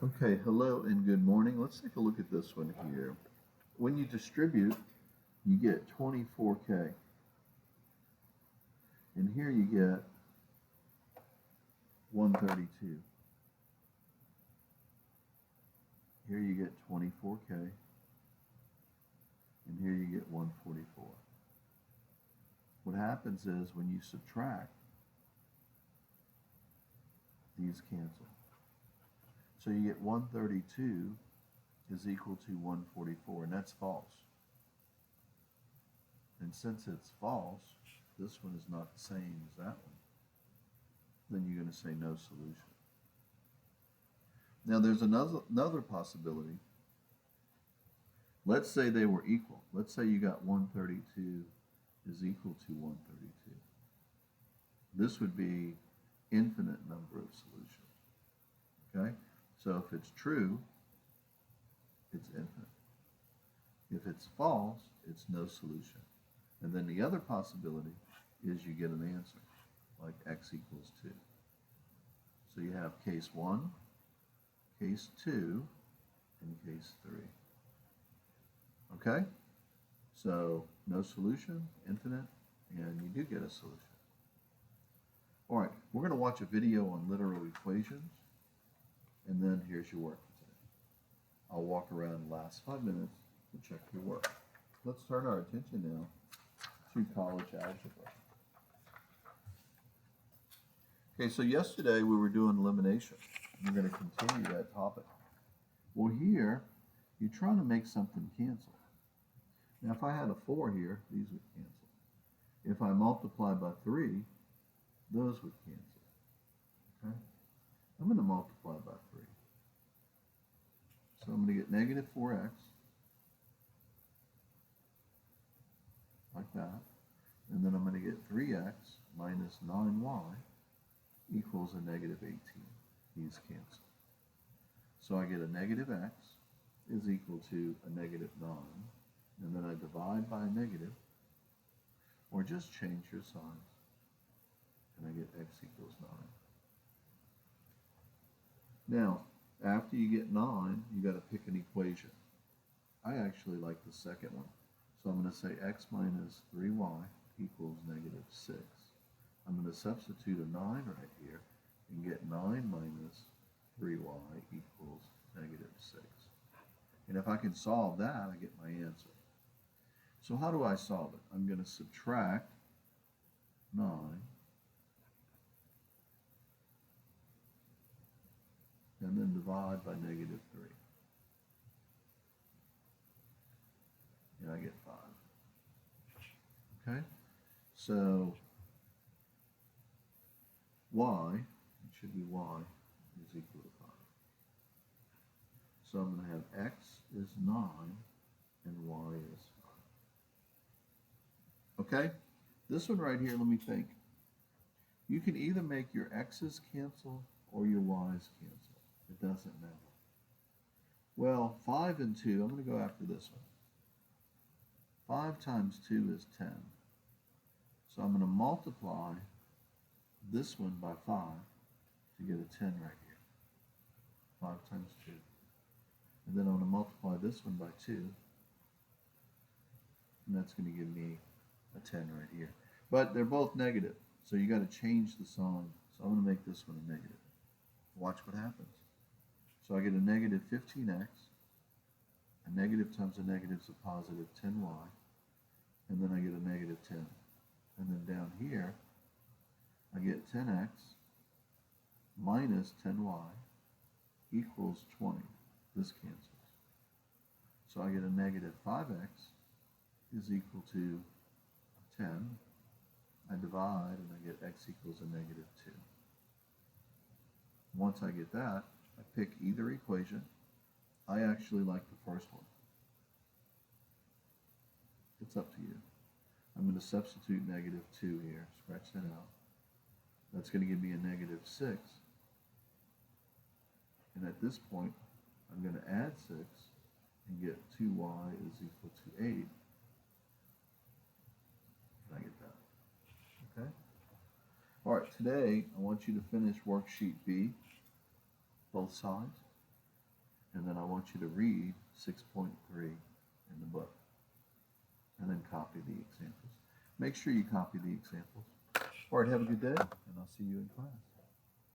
Okay, hello and good morning. Let's take a look at this one here. When you distribute, you get 24K. And here you get 132. Here you get 24K. And here you get 144. What happens is when you subtract, these cancel. So you get 132 is equal to 144, and that's false. And since it's false, this one is not the same as that one, then you're going to say no solution. Now there's another possibility. Let's say they were equal. Let's say you got 132 is equal to 132. This would be infinite number of solutions. Okay? So if it's true, it's infinite. If it's false, it's no solution. And then the other possibility is you get an answer, like x equals 2. So you have case 1, case 2, and case 3. Okay? So no solution, infinite, and you do get a solution. All right, we're going to watch a video on literal equations, and then here's your work for today. I'll walk around the last 5 minutes to check your work. Let's turn our attention now to college algebra. Okay, so yesterday we were doing elimination. We're going to continue that topic. Well, here, you're trying to make something cancel. Now, if I had a 4 here, these would cancel. If I multiply by 3, those would cancel. Okay? I'm going to multiply by 3. So I'm going to get negative 4x, like that. And then I'm going to get 3x minus 9y equals a negative 18. These cancel. So I get a negative x is equal to a negative 9. And then I divide by a negative, or just change your signs, and I get x equals 9. Now, after you get 9, you got to pick an equation. I actually like the second one. So I'm going to say x minus 3y equals negative 6. I'm going to substitute a 9 right here and get 9 minus 3y equals negative 6. And if I can solve that, I get my answer. So how do I solve it? I'm going to subtract 9 and then divide by negative 3. And I get 5. Okay? So y, it should be y, is equal to 5. So I'm going to have x is 9 and y is 5. Okay? This one right here, let me think. You can either make your x's cancel or your y's cancel. It doesn't matter. Well, 5 and 2, I'm going to go after this one. 5 times 2 is 10. So I'm going to multiply this one by 5 to get a 10 right here. 5 times 2. And then I'm going to multiply this one by 2. And that's going to give me a 10 right here. But they're both negative, so you got to change the sign. So I'm going to make this one a negative. Watch what happens. So I get a negative 15x. A negative times a negative is a positive 10y. And then I get a negative 10. And then down here, I get 10x minus 10y equals 20. This cancels. So I get a negative 5x is equal to 10. I divide and I get x equals a negative 2. Once I get that, I pick either equation. I actually like the first one. It's up to you. I'm going to substitute negative 2 here. Scratch that out. That's going to give me a negative 6. And at this point, I'm going to add 6 and get 2y is equal to 8. And I get that. Okay? All right, today I want you to finish worksheet B, both sides. and then I want you to read 6.3 in the book, and then copy the examples. Make sure you copy the examples. All right, have a good day, and I'll see you in class.